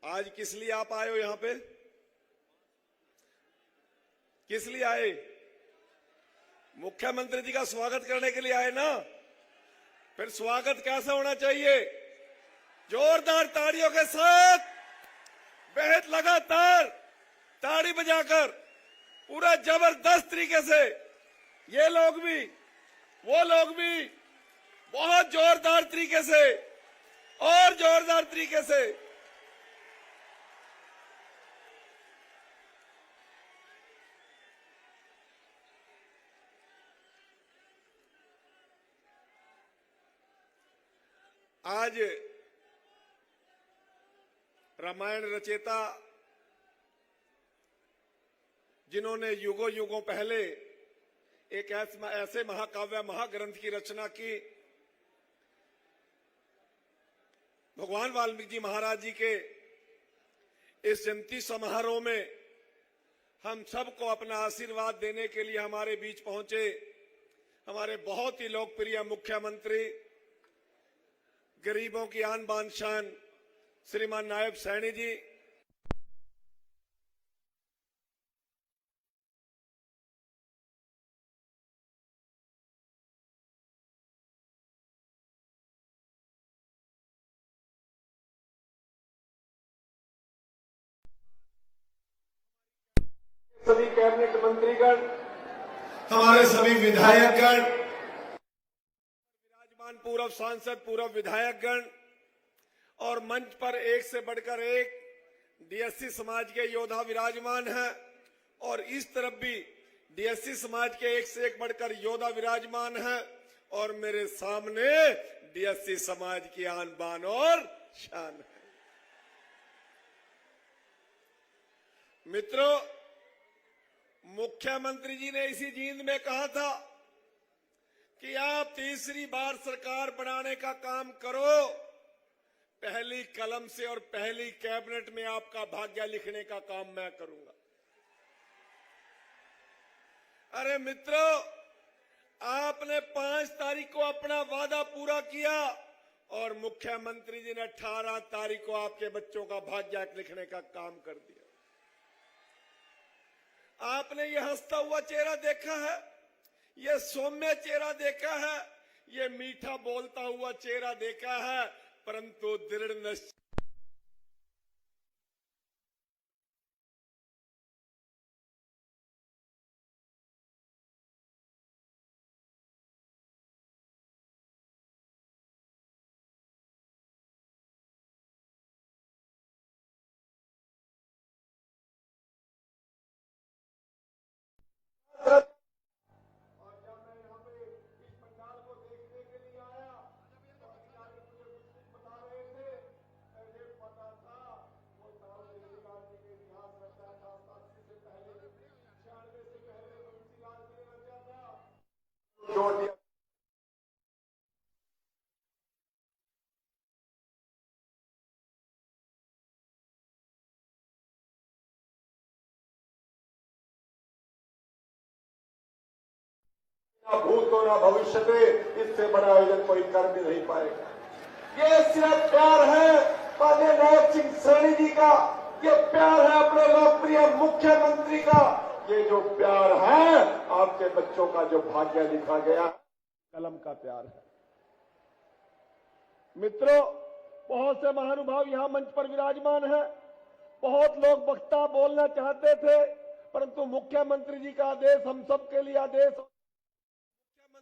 आज किस लिए आप आए हो यहां पे? किस लिए आए? मुख्यमंत्री जी का स्वागत करने के लिए आए ना? फिर स्वागत कैसा होना चाहिए? जोरदार तालियों के साथ, बेहद लगातार ताड़ी बजाकर, पूरा जबरदस्त तरीके से, ये लोग भी वो लोग भी बहुत जोरदार तरीके से और जोरदार तरीके से। आज रामायण रचेता, जिन्होंने युगों युगों पहले एक ऐसे महाकाव्य महाग्रंथ की रचना की, भगवान वाल्मीकि जी महाराज जी के इस जयंती समारोह में हम सबको अपना आशीर्वाद देने के लिए हमारे बीच पहुंचे हमारे बहुत ही लोकप्रिय मुख्यमंत्री, गरीबों की आन बान शान श्रीमान नायब सैनी जी, सभी कैबिनेट मंत्रीगण, हमारे सभी विधायकगण, विराजमान पूर्व सांसद, पूर्व विधायकगण और मंच पर एक से बढ़कर एक डीएससी समाज के योद्धा विराजमान हैं और इस तरफ भी डीएससी समाज के एक से एक बढ़कर योद्धा विराजमान हैं और मेरे सामने डीएससी समाज की आन बान और शान है। मित्रों, मुख्यमंत्री जी ने इसी जींद में कहा था कि आप तीसरी बार सरकार बनाने का काम करो, पहली कलम से और पहली कैबिनेट में आपका भाग्य लिखने का काम मैं करूंगा। अरे मित्रों, आपने 5 तारीख को अपना वादा पूरा किया और मुख्यमंत्री जी ने 18 तारीख को आपके बच्चों का भाग्य लिखने का काम कर दिया। आपने ये हंसता हुआ चेहरा देखा है, ये सौम्य चेहरा देखा है, ये मीठा बोलता हुआ चेहरा देखा है, परंतु दृढ़ निश्चय भूतो ना भविष्य में इससे बड़ा आयोजन कोई कर भी नहीं पाएगा। ये सिर्फ प्यार है माननीय नायब सिंह सैनी जी का, ये प्यार है अपने लोकप्रिय मुख्यमंत्री का, ये जो प्यार है आपके बच्चों का जो भाग्य लिखा गया कलम का प्यार है। मित्रों, बहुत से महानुभाव यहां मंच पर विराजमान है। बहुत लोग वक्ता बोलना चाहते थे, परंतु मुख्यमंत्री जी का आदेश हम सबके लिए आदेश।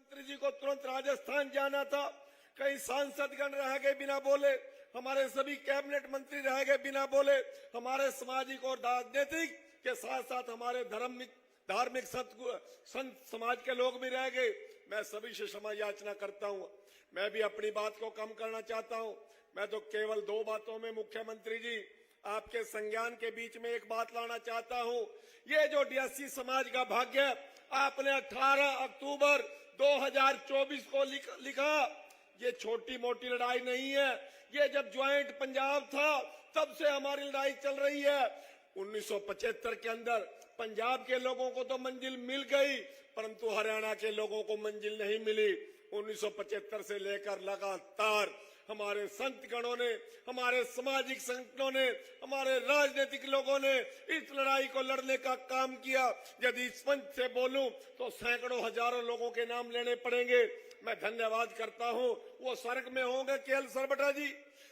मुख्यमंत्री जी को तुरंत राजस्थान जाना था, कई सांसदगण रह गए बिना बोले, हमारे सभी कैबिनेट मंत्री रह गए बिना बोले, हमारे सामाजिक और राजनीतिक के साथ साथ हमारे धार्मिक संत समाज के लोग भी रह गए। मैं सभी से क्षमा याचना करता हूं। मैं भी अपनी बात को कम करना चाहता हूं। मैं तो केवल 2 बातों में मुख्यमंत्री जी आपके संज्ञान के बीच में एक बात लाना चाहता हूं। ये जो डीएससी समाज का भाग्य आपने 18 अक्टूबर 2024 को लिखा, ये छोटी मोटी लड़ाई नहीं है। ये जब ज्वाइंट पंजाब था तब से हमारी लड़ाई चल रही है। 1975 के अंदर पंजाब के लोगों को तो मंजिल मिल गई, परंतु हरियाणा के लोगों को मंजिल नहीं मिली। 1975 से लेकर लगातार हमारे संतगणों ने, हमारे सामाजिक संगठनों ने, हमारे राजनीतिक लोगों ने इस लड़ाई को लड़ने का काम किया। यदि इस मंच से बोलूं तो सैकड़ों हजारों लोगों के नाम लेने पड़ेंगे। मैं धन्यवाद करता हूं। वो स्वर्ग में होंगे केएल सरबटा जी,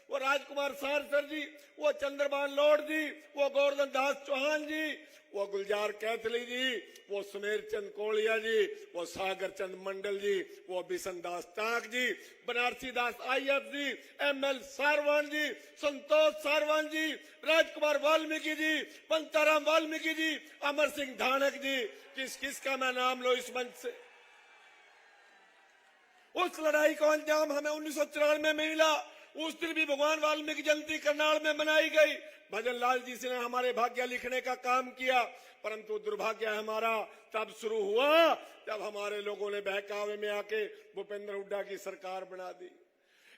वो राजकुमार सारसर जी, वो चंद्रभान लोड जी, वो गोवर्धन दास चौहान जी, वो गुलजार कैथली जी, वो सुमेर चंद कोलिया जी, वो सागर चंद मंडल जी, वो बिशन दास टाक जी, बनारसी दास आयत जी, एमएल सारवान जी, संतोष सारवान जी, राजकुमार वाल्मीकि जी, पंताराम वाल्मीकि जी, अमर सिंह धानक जी, किस किस का मैं नाम लो इस मंच से। उस लड़ाई का अंजाम हमें 1994 में मिला। उस दिन भी भगवान वाल्मीकि जयंती करनाल में मनाई गई। भजन लाल जी से ने हमारे भाग्य लिखने का काम किया, परंतु दुर्भाग्य हमारा तब शुरू हुआ जब हमारे लोगों ने बहकावे में आके भूपेंद्र हुड्डा की सरकार बना दी।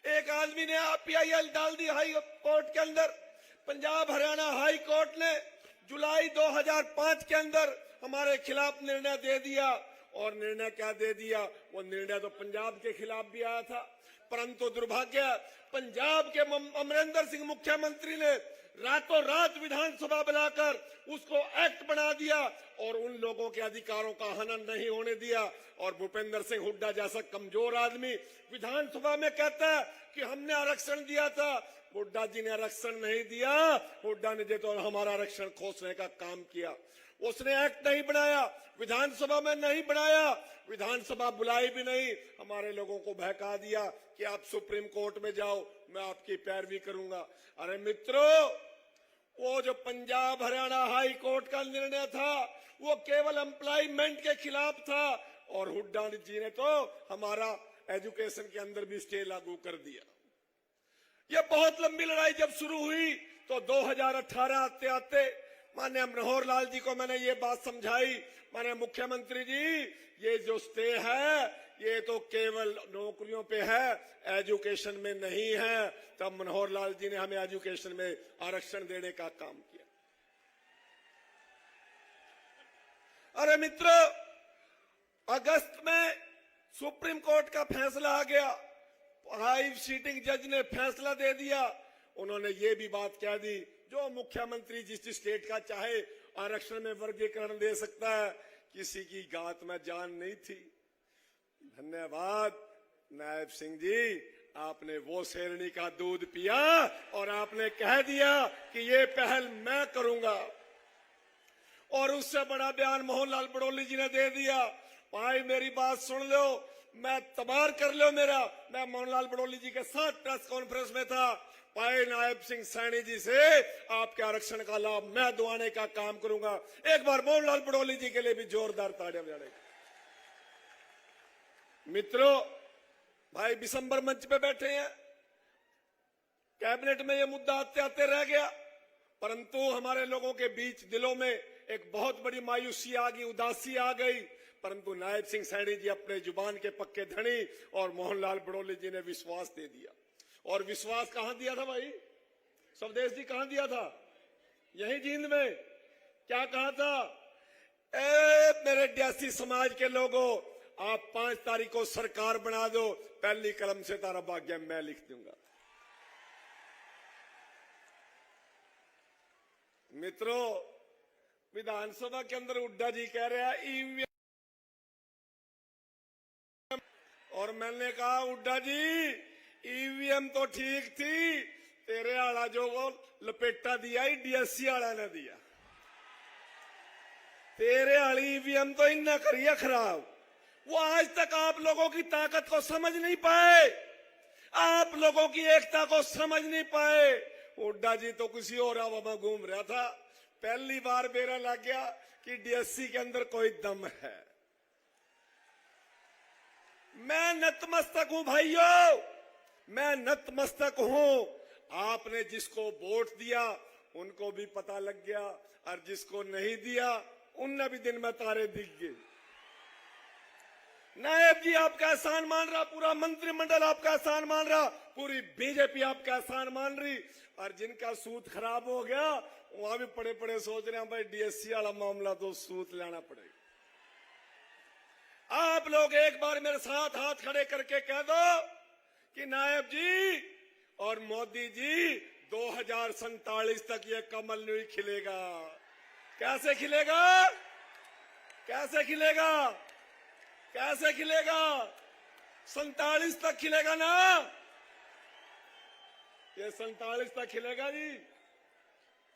एक आदमी ने पीआईएल डाल दी हाई कोर्ट के अंदर। पंजाब हरियाणा हाई कोर्ट ने जुलाई 2005 के अंदर हमारे खिलाफ निर्णय दे दिया। और निर्णय क्या दे दिया? वो निर्णय तो पंजाब के खिलाफ भी आया था, परंतु दुर्भाग्य पंजाब के अमरिंदर सिंह मुख्यमंत्री ने रातों रात विधानसभा बुलाकर उसको एक्ट बना दिया और उन लोगों के अधिकारों का हनन नहीं होने दिया। और भूपेंद्र सिंह हुड्डा जैसा कमजोर आदमी विधानसभा में कहता है कि हमने आरक्षण दिया था। हुड्डा जी ने आरक्षण नहीं दिया, हुड्डा ने तो हमारा आरक्षण खोसने का काम किया। उसने एक्ट नहीं बनाया, विधानसभा में नहीं बनाया, विधानसभा बुलाई भी नहीं, हमारे लोगों को बहका दिया कि आप सुप्रीम कोर्ट में जाओ, मैं आपकी पैरवी करूंगा। अरे मित्रों, वो जो पंजाब हरियाणा हाई कोर्ट का निर्णय था वो केवल एम्प्लॉयमेंट के खिलाफ था और हुड्डा जी ने तो हमारा एजुकेशन के अंदर भी स्टे लागू कर दिया। ये बहुत लंबी लड़ाई जब शुरू हुई तो 2018 आते आते माननीय मनोहर लाल जी को मैंने ये बात समझाई, माननीय मुख्यमंत्री जी ये जो स्टे है ये तो केवल नौकरियों पे है, एजुकेशन में नहीं है। तब मनोहर लाल जी ने हमें एजुकेशन में आरक्षण देने का काम किया। अरे मित्रों, अगस्त में सुप्रीम कोर्ट का फैसला आ गया, 5 सीटिंग जज ने फैसला दे दिया। उन्होंने ये भी बात कह दी जो मुख्यमंत्री जिस स्टेट का चाहे आरक्षण में वर्गीकरण दे सकता है। किसी की गात में जान नहीं थी। धन्यवाद नायब सिंह जी, आपने वो शेरनी का दूध पिया और आपने कह दिया कि ये पहल मैं करूंगा। और उससे बड़ा बयान मोहन लाल बड़ौली जी ने दे दिया। भाई मेरी बात सुन लो, मैं तबार कर लो मेरा। मैं मोहन लाल बड़ौली जी के साथ प्रेस कॉन्फ्रेंस में था। भाई नायब सिंह सैनी जी से आपके आरक्षण का लाभ मैं दिलाने का काम करूंगा। एक बार मोहन लाल बड़ौली जी के लिए भी जोरदार तालियां बजाने। मित्रों, भाई दिसंबर मंच पे बैठे हैं, कैबिनेट में ये मुद्दा आते आते रह गया, परंतु हमारे लोगों के बीच दिलों में एक बहुत बड़ी मायूसी आ गई, उदासी आ गई। परंतु नायब सिंह सैनी जी अपने जुबान के पक्के धनी और मोहन लाल बड़ौली जी ने विश्वास दे दिया। और विश्वास कहां दिया था भाई? स्वदेश जी कहां दिया था? यही जींद में। क्या कहा था? मेरे डियासी समाज के लोगों, आप 5 तारीख को सरकार बना दो, पहली कलम से तारा भाग्य मैं लिख दूंगा। मित्रों, विधानसभा के अंदर हुड्डा जी कह रहे हैं ईवीएम, और मैंने कहा हुड्डा जी ईवीएम तो ठीक थी, तेरे आला जो वो लपेटा दिया ही डीएससी आला ने दिया। तेरे आली ईवीएम तो इन्ना करिए खराब। वो आज तक आप लोगों की ताकत को समझ नहीं पाए, आप लोगों की एकता को समझ नहीं पाए। हुड्डा जी तो किसी और हवा में घूम रहा था। पहली बार मेरा लग गया कि डीएससी के अंदर कोई दम है। मैं नतमस्तक हूं भाइयों, मैं नतमस्तक हूं। आपने जिसको वोट दिया उनको भी पता लग गया, और जिसको नहीं दिया उनने भी दिन में तारे दिख गए। नायब जी आपका एहसान मान रहा, पूरा मंत्रिमंडल आपका एहसान मान रहा, पूरी बीजेपी आपका एहसान मान रही। और जिनका सूत खराब हो गया वहां भी पड़े पड़े सोच रहे हैं भाई डीएससी वाला मामला तो सूत लेना पड़ेगा। आप लोग एक बार मेरे साथ हाथ खड़े करके कह दो कि नायब जी और मोदी जी 2047 तक ये कमल नहीं खिलेगा। कैसे खिलेगा? कैसे खिलेगा? कैसे खिलेगा? 47 तक खिलेगा ना? ये 47 तक खिलेगा जी।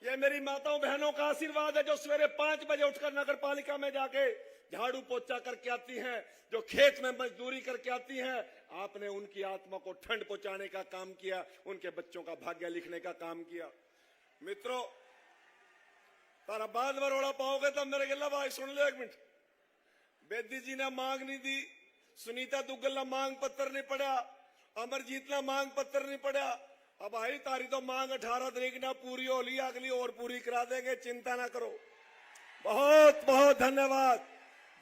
ये मेरी माताओं बहनों का आशीर्वाद है जो सवेरे 5 बजे उठकर नगर पालिका में जाके झाड़ू पोछा करके आती हैं, जो खेत में मजदूरी करके आती हैं। आपने उनकी आत्मा को ठंड पहुंचाने का काम किया, उनके बच्चों का भाग्य लिखने का काम किया। मित्रों, तारा बाद बरोड़ा पाओगे तब मेरे गिला भाई सुन ले एक मिनट। बेदी जी ने मांग नहीं दी, सुनीता दुग्गल ने मांग पत्र नहीं पड़ा, अमरजीत ने मांग पत्र नहीं पड़ा। अब आई तारी तो मांग 18 तारीख ना पूरी हो ली, अगली और पूरी करा देंगे, चिंता ना करो। बहुत बहुत धन्यवाद,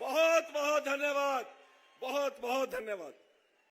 बहुत बहुत धन्यवाद, बहुत बहुत धन्यवाद।